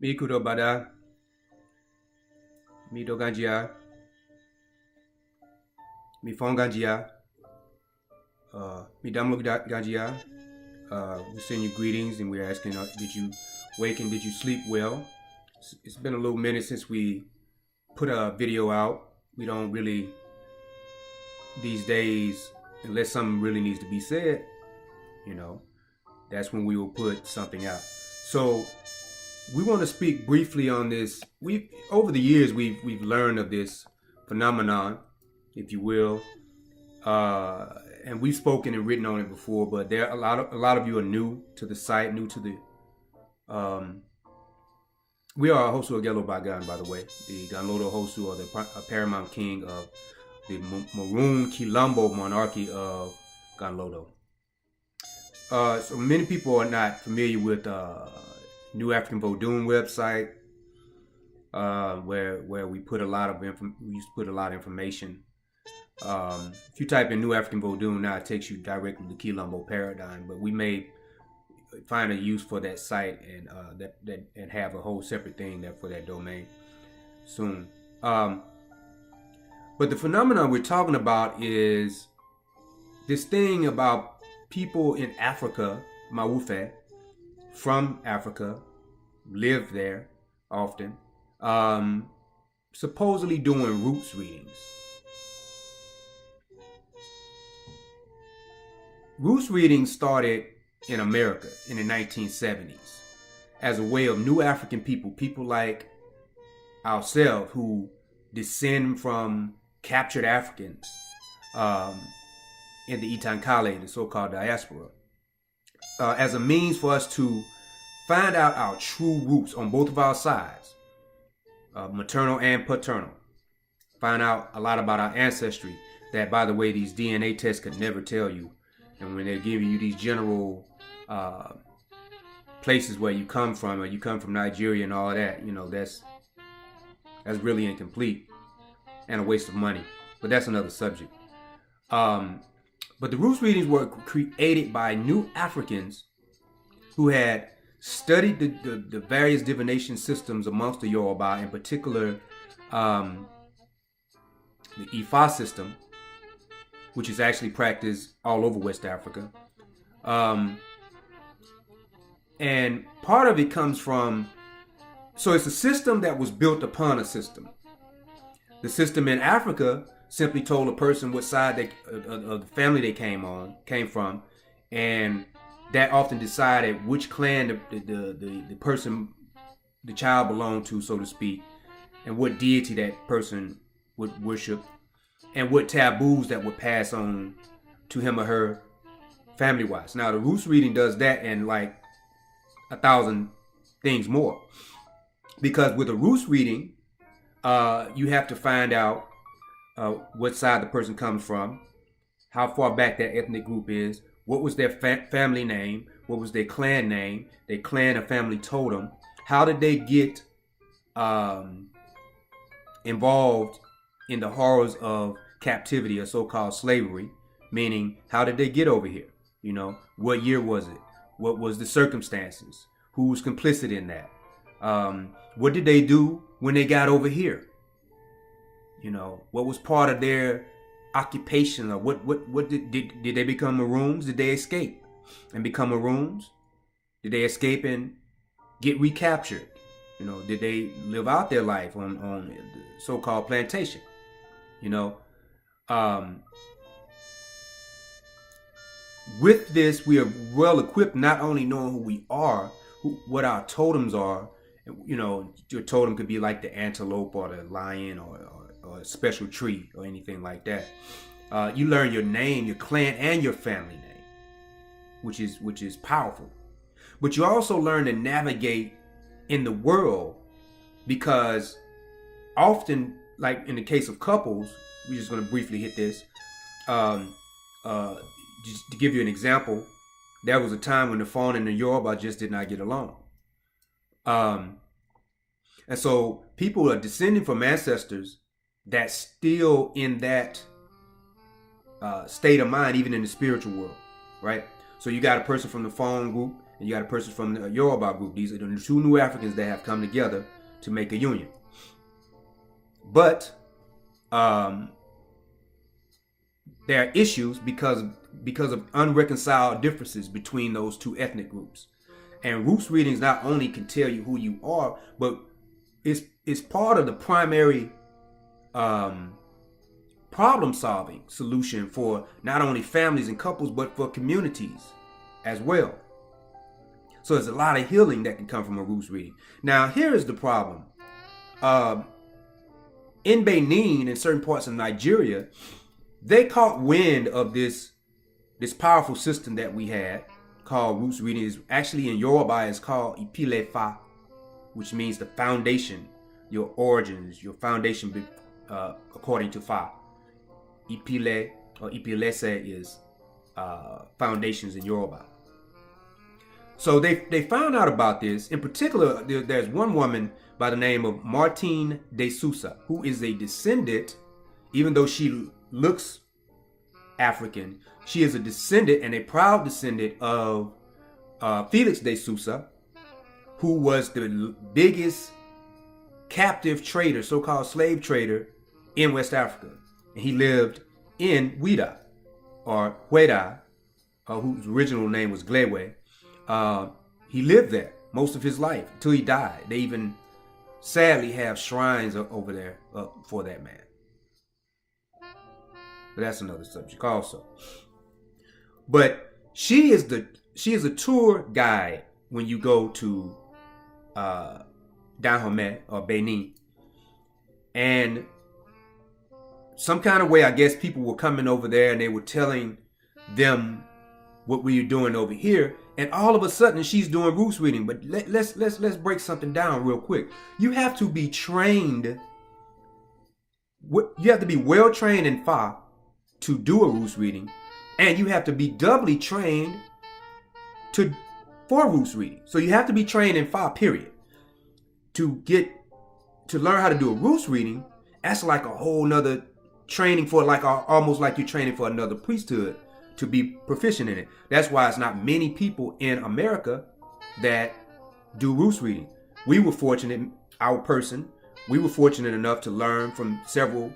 Mi kudo bada, mi doganjia, mi fonganjia, mi damlo ganjia. We send you greetings and we're asking, did you wake and did you sleep well? It's been a little minute since we put a video out. We don't really, these days, unless something really needs to be said, that's when we will put something out. So we want to speak briefly on this. Over the years we've learned of this phenomenon, if you will, and we've spoken and written on it before. But there are a lot of you are new to the site, new to the. We are Axosu Agelogbagan, by the way, the Ganlodo Hosu, or the paramount king of the Maroon Kilombo monarchy of Ganlodo. So many people are not familiar with New African Vodun website, where we put a lot of information. If you type in New African Vodun now, it takes you directly to Kilombo paradigm. But we may find a use for that site and and have a whole separate thing there for that domain soon. But the phenomenon we're talking about is this thing about people in Afrika, Mawufe, from Africa, live there often, supposedly doing roots readings. Roots readings started in America in the 1970s as a way of new African people like ourselves who descend from captured Africans in the Itankale, the so-called diaspora, as a means for us to find out our true roots on both of our sides, maternal and paternal. Find out a lot about our ancestry that, by the way, these DNA tests could never tell you. And when they're giving you these general places where you come from, or you come from Nigeria and all that, that's really incomplete and a waste of money. But that's another subject. But the roots readings were created by new Africans who had studied the various divination systems amongst the Yoruba, in particular the Ifa system, which is actually practiced all over West Africa. And part of it comes from, so it's a system that was built upon a system. The system in Africa simply told a person what side of the family they came from, and that often decided which clan the person, the child belonged to, so to speak, and what deity that person would worship, and what taboos that would pass on to him or her family-wise. Now, the roots reading does that and like 1,000 things more, because with a roots reading, you have to find out what side the person comes from, how far back that ethnic group is, what was their family name, what was their clan name, their clan or family totem, how did they get involved in the horrors of captivity or so-called slavery, meaning how did they get over here? What year was it? What was the circumstances? Who was complicit in that? What did they do when they got over here? What was part of their occupation, or what did they become Maroons? Did they escape and become Maroons? Did they escape and get recaptured? Did they live out their life on the so-called plantation? With this, we are well equipped, not only knowing who we are, what our totems are. Your totem could be like the antelope or the lion or a special tree or anything like that. You learn your name, your clan, and your family name, which is powerful. But you also learn to navigate in the world, because often, like in the case of couples, we're just going to briefly hit this. Just to give you an example, there was a time when the Fawn and the Yoruba just did not get along. And so people are descending from ancestors that's still in that state of mind, even in the spiritual world, right? So you got a person from the Fawn group and you got a person from the Yoruba group. These are the two new Africans that have come together to make a union. But there are issues because of unreconciled differences between those two ethnic groups. And roots readings not only can tell you who you are, but it's part of the primary problem solving solution for not only families and couples, but for communities as well. So there's a lot of healing that can come from a roots reading. Now, here is the problem. In Benin and certain parts of Nigeria, they caught wind of this powerful system that we had called roots reading. Is actually in Yoruba is called Ipile-fa, which means the foundation, your origins, your foundation according to Fa. Ipile or Ipilese is foundations in Yoruba. So they found out about this. In particular, there's one woman by the name of Martine de Sousa, who is a descendant, even though she looks African, she is a descendant and a proud descendant of Felix de Sousa, who was the biggest captive trader, so-called slave trader in West Africa. And he lived in Ouida, or Hueda, whose original name was Glewe. He lived there most of his life until he died. They even sadly have shrines over there for that man. But that's another subject also. But she is a tour guide when you go to Dahomey or Benin. And some kind of way, I guess people were coming over there and they were telling them what were you doing over here, and all of a sudden she's doing roots reading. But let's break something down real quick. You have to be trained. You have to be well trained in Fa to do a roots reading, and you have to be doubly trained for roots reading. So you have to be trained in Fa, period. To learn how to do a roots reading, that's like a whole nother training for almost like you're training for another priesthood to be proficient in it. That's why it's not many people in America that do roots reading. We were fortunate, we were fortunate enough to learn from several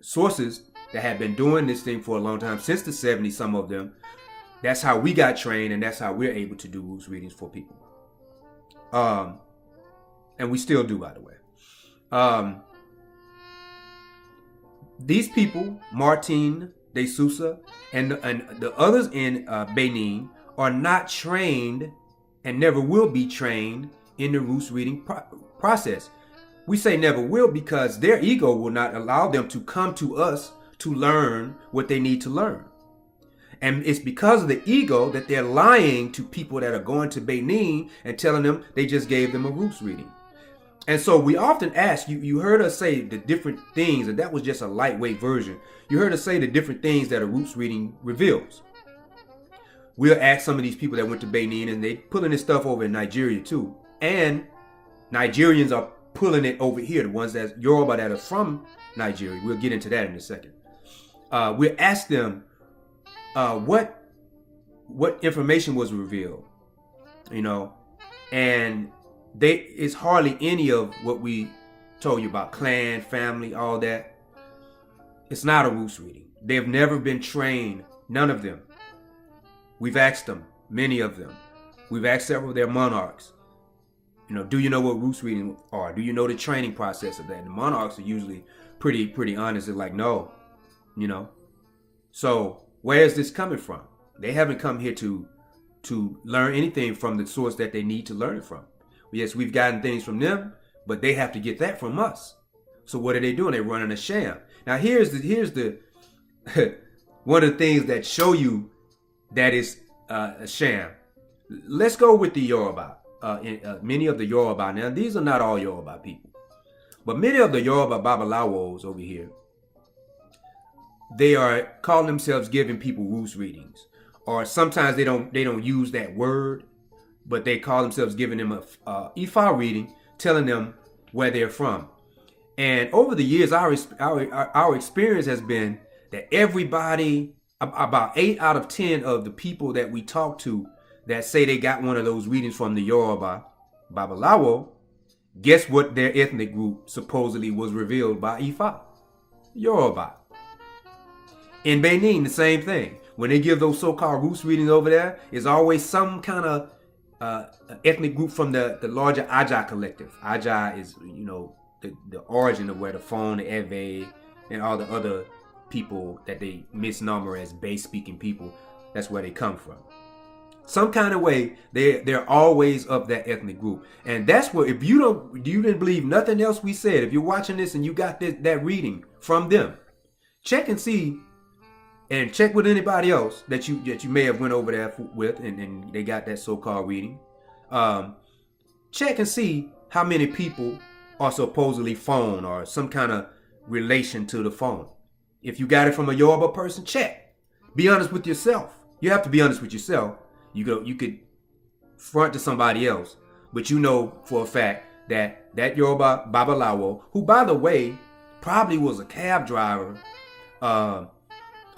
sources that have been doing this thing for a long time, since the 70s, some of them. That's how we got trained, and that's how we're able to do roots readings for people. And we still do, by the way. These people, Martine de Sousa and the others in Benin, are not trained and never will be trained in the roots reading process. We say never will because their ego will not allow them to come to us to learn what they need to learn. And it's because of the ego that they're lying to people that are going to Benin and telling them they just gave them a roots reading. And so we often ask, you heard us say the different things, and that was just a lightweight version. You heard us say the different things that a roots reading reveals. We'll ask some of these people that went to Benin, and they pulling this stuff over in Nigeria too. And Nigerians are pulling it over here, the ones that Yoruba that are from Nigeria. We'll get into that in a second. We'll ask them what information was revealed, and it's hardly any of what we told you about clan, family, all that. It's not a roots reading. They've never been trained, none of them. We've asked them, many of them. We've asked several of their monarchs, do you know what roots reading are? Do you know the training process of that? And the monarchs are usually pretty honest. They're like, no, So where is this coming from? They haven't come here to learn anything from the source that they need to learn it from. Yes, we've gotten things from them, but they have to get that from us. So what are they doing? They're running a sham. Now here's the one of the things that show you that is a sham. Let's go with the Yoruba. Many of the Yoruba. Now these are not all Yoruba people, but many of the Yoruba Babalawos over here, they are calling themselves giving people roots readings, or sometimes they don't use that word, but they call themselves giving them a Ifa reading, telling them where they're from. And over the years, our experience has been that everybody about 8 out of 10 of the people that we talk to that say they got one of those readings from the Yoruba Babalawo, guess what their ethnic group supposedly was revealed by Ifa? Yoruba. In Benin, the same thing. When they give those so-called roots readings over there, it's always some kind of ethnic group from the larger Aja collective. Aja is, the origin of where the Fon, the Ewe, and all the other people that they misnomer as Bay-speaking people, that's where they come from. Some kind of way, they're always of that ethnic group. And that's where, if you didn't believe nothing else we said, if you're watching this and you got that reading from them, check and see, and check with anybody else that you may have went over there with and they got that so-called reading. Check and see how many people are supposedly Fon or some kind of relation to the Fon. If you got it from a Yoruba person, check. Be honest with yourself. You have to be honest with yourself. You could front to somebody else, but you know for a fact that Yoruba Babalawo, who by the way probably was a cab driver a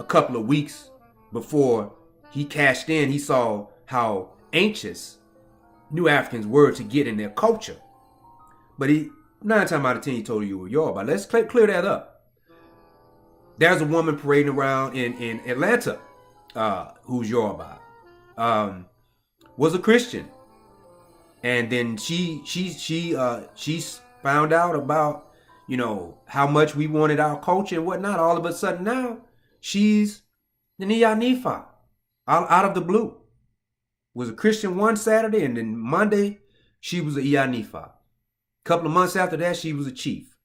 couple of weeks before he cashed in, he saw how anxious New Africans were to get in their culture. But 9 times out of 10 he told you were Yoruba. Let's clear that up. There's a woman parading around in Atlanta who's Yoruba. Was a Christian, and then she found out about how much we wanted our culture and whatnot. All of a sudden now she's the Iyanifa out of the blue. Was a Christian one Saturday, and then Monday she was a Iyanifa. A couple of months after that she was a chief.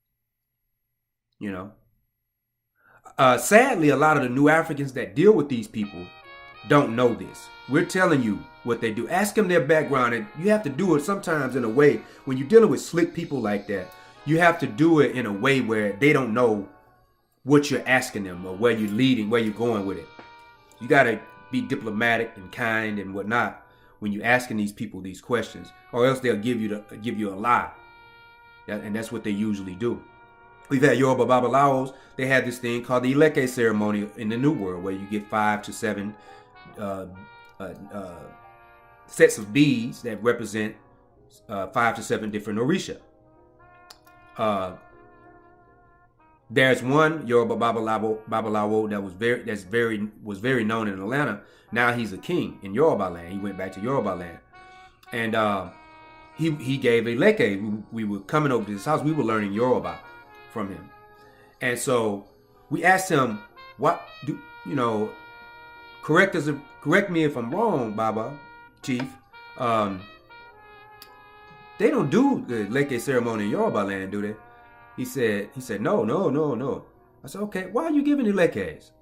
Sadly, a lot of the New Africans that deal with these people don't know this. We're telling you what they do. Ask them their background, and you have to do it sometimes in a way, when you're dealing with slick people like that, you have to do it in a way where they don't know what you're asking them or where you're leading, where you're going with it. You got to be diplomatic and kind and whatnot when you're asking these people these questions, or else they'll give you a lie. And that's what they usually do. We've had Yoruba Babalawos. They had this thing called the Ileke ceremony in the New World, where you get 5 to 7 sets of beads that represent 5 to 7 different Orisha. There's one Yoruba Babalawo that was very known in Atlanta. Now he's a king in Yoruba land. He went back to Yoruba land, and he gave a leke. We were coming over to his house. We were learning Yoruba from him, and so we asked him, "What do correct me if I'm wrong, Baba, Chief. They don't do the leke ceremony in Yoruba land, do they?" He said, no. I said, okay, why are you giving the lekes?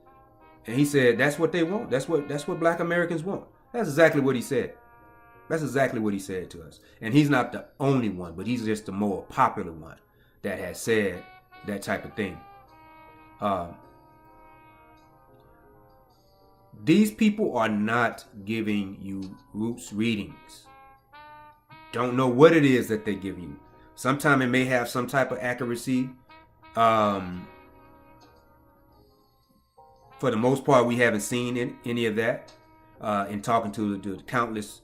And he said, that's what they want. That's what Black Americans want. That's exactly what he said. That's exactly what he said to us. And he's not the only one, but he's just the more popular one that has said that type of thing. These people are not giving you roots readings. Don't know what it is that they give you. Sometimes it may have some type of accuracy. For the most part, we haven't seen any of that in talking to the countless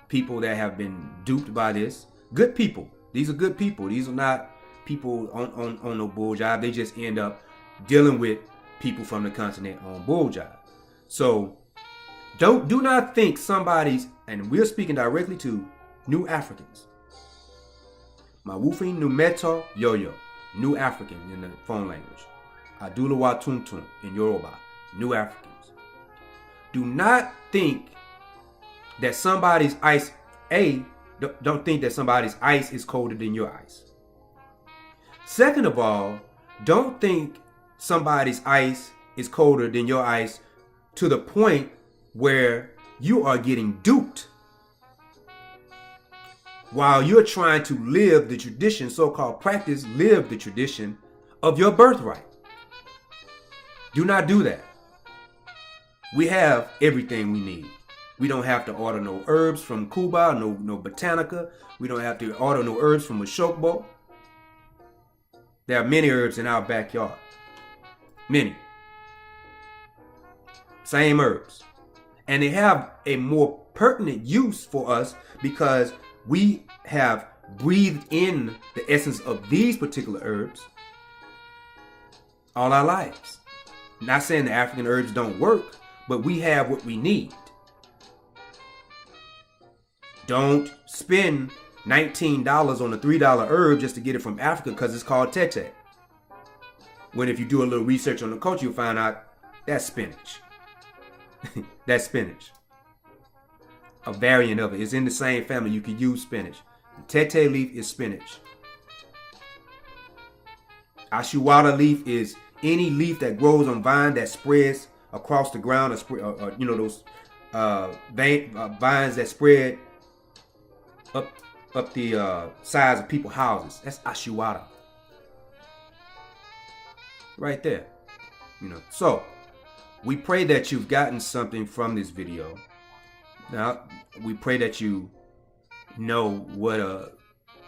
people that have been duped by this. Good people. These are good people. These are not people on no bull job. They just end up dealing with people from the continent on bull job. So do not think somebody's, and we're speaking directly to New Africans. Mawufin Numeto Yoyo, New African in the phone language. Adulawa Tuntun in Yoruba, New Africans. Do not think that somebody's ice, don't think that somebody's ice is colder than your ice. Second of all, don't think somebody's ice is colder than your ice to the point where you are getting duped while you're trying to live the tradition, so-called live the tradition of your birthright. Do not do that. We have everything we need. We don't have to order no herbs from Cuba, no Botanica. We don't have to order no herbs from Ashokbo. There are many herbs in our backyard. Many. Same herbs. And they have a more pertinent use for us because we have breathed in the essence of these particular herbs all our lives. Not saying the African herbs don't work, but we have what we need. Don't spend $19 on a $3 herb just to get it from Africa because it's called tete. When if you do a little research on the culture, you'll find out that's spinach. That's spinach. A variant of it. It's in the same family. You can use spinach. The tete leaf is spinach. Ashiwara leaf is any leaf that grows on vine that spreads across the ground, or you know, those vines that spread up the sides of people's houses. That's Ashiwara. Right there. You know. So we pray that you've gotten something from this video. Now, we pray that you know what a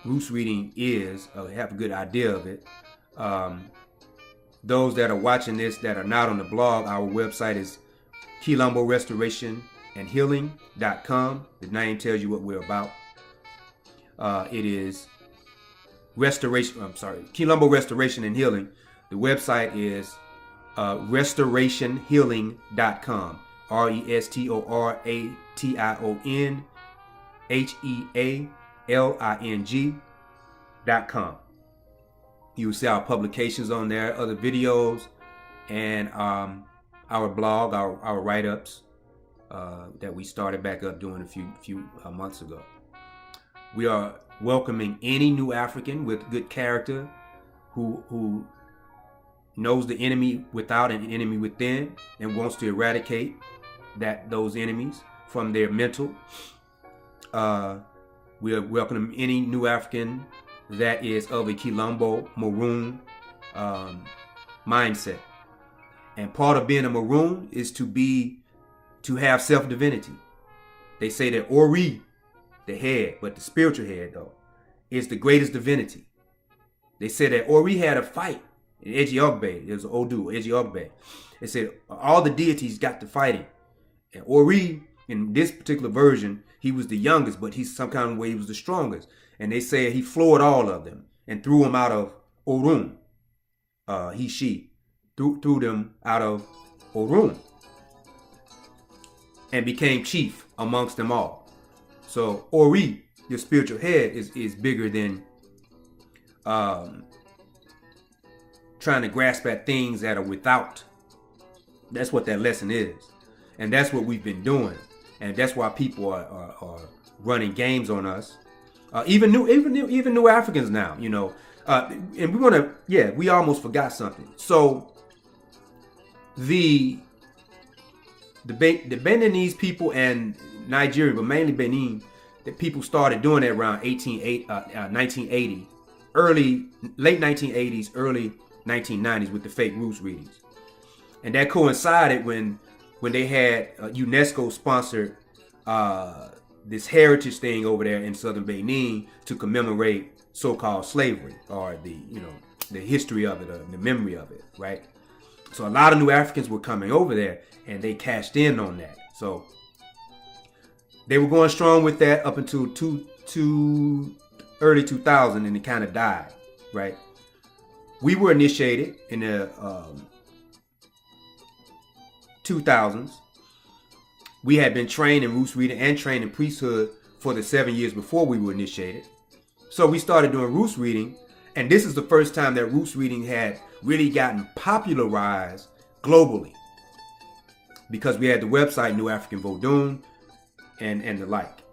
roots reading is, or have a good idea of it. Those that are watching this that are not on the blog, our website is Kilombo Restoration and Healing.com. The name tells you what we're about. It is Kilombo Restoration and Healing. The website is restorationhealing.com. restorationhealing.com. You will see our publications on there, other videos, and our blog, our write-ups that we started back up doing a few months ago. We are welcoming any new African with good character who knows the enemy without and the enemy within and wants to eradicate those enemies from their mental. We are welcoming any new African that is of a Kilombo Maroon mindset. And part of being a Maroon is to have self-divinity. They say that Ori, the head, but the spiritual head though, is the greatest divinity. They said that Ori had a fight in Agelogbagan. It was Odu, Agelogbagan. They said all the deities got to fighting. And Ori, in this particular version, he was the youngest, but he's some kind of way he was the strongest. And they said he floored all of them and threw them out of Orun. She threw them out of Orun and became chief amongst them all. So Ori, your spiritual head, is bigger than trying to grasp at things that are without. That's what that lesson is. And that's what we've been doing. And that's why people are running games on us. Even new Africans now, you know. And we almost forgot something. So the Beninese people and Nigeria, but mainly Benin, that people started doing that around 1980, late 1980s, early 1990s with the fake roots readings. And that coincided when they had UNESCO sponsored this heritage thing over there in southern Benin to commemorate so-called slavery, or the history of it, or the memory of it, right? So a lot of new Africans were coming over there, and they cashed in on that. So they were going strong with that up until early 2000, and it kind of died, right? We were initiated in the 2000s. We had been trained in roots reading and trained in priesthood for the 7 years before we were initiated. So we started doing roots reading, and this is the first time that roots reading had really gotten popularized globally, because we had the website New African Vodun and the like.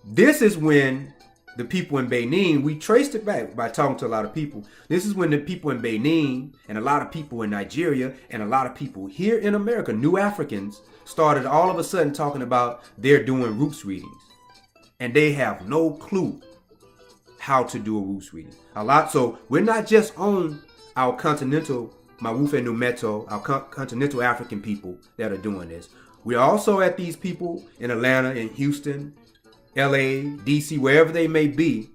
This is when the people in Benin, we traced it back by talking to a lot of people. This is when the people in Benin and a lot of people in Nigeria and a lot of people here in America, new Africans, started all of a sudden talking about they're doing roots readings. And they have no clue how to do a roots reading. So we're not just on our continental Mawufe Numeto, our continental African people that are doing this. We're also at these people in Atlanta, in Houston, LA, DC, wherever they may be,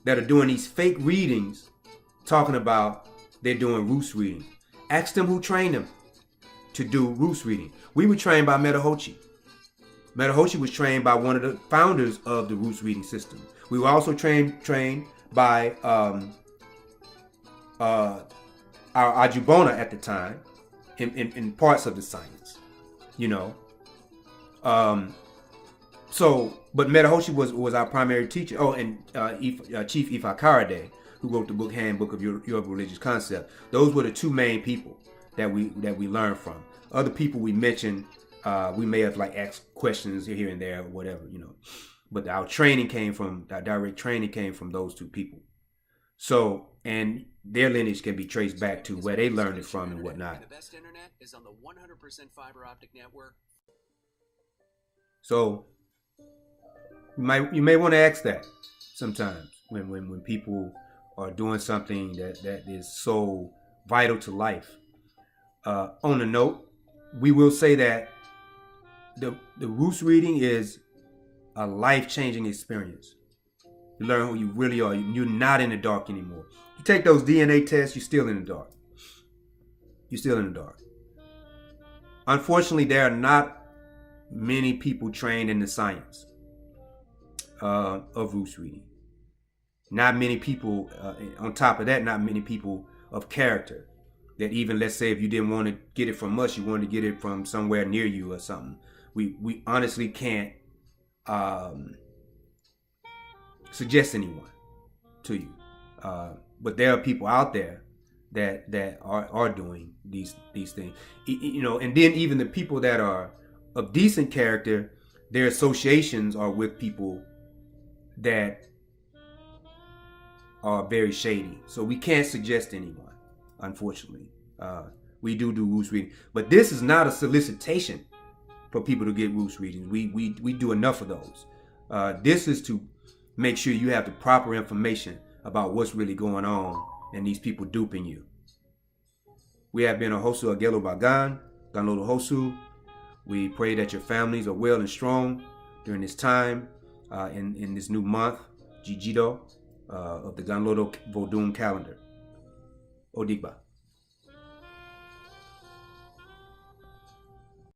that are doing these fake readings, talking about they're doing roots reading. Ask them who trained them. to do roots reading. We were trained by Metahochi. Metahochi was trained by one of the founders of the roots reading system. We were also trained by our Ajubona at the time in parts of the science, you know. But Metahochi was our primary teacher. Oh, and Chief Ifa Karade, who wrote the book Handbook of Yoruba Religious Concept. Those were the two main people that we learned from. Other people we mentioned, we may have like asked questions here and there or whatever, you know. But our direct training came from those two people. So, and their lineage can be traced back to where they learned it from and whatnot. The best internet is on the 100% fiber optic network. So, you may want to ask that sometimes when people are doing something that is so vital to life. On a note, we will say that the roots reading is a life-changing experience. You learn who you really are. You're not in the dark anymore. You take those DNA tests, you're still in the dark. You're still in the dark. Unfortunately, there are not many people trained in the science of roots reading. Not many people, on top of that, not many people of character. That even, let's say, if you didn't want to get it from us, you wanted to get it from somewhere near you or something. We honestly can't suggest anyone to you. But there are people out there that are doing these things. You know, and then even the people that are of decent character, their associations are with people that are very shady. So we can't suggest anyone, unfortunately. We do roots reading, but this is not a solicitation for people to get roots readings. We do enough of those. This is to make sure you have the proper information about what's really going on and these people duping you. We have been Axosu Agelogbagan, Ganlodo Hosu. We pray that your families are well and strong during this time, in this new month, Jijido, of the Ganlodo Vodun calendar. Odigba.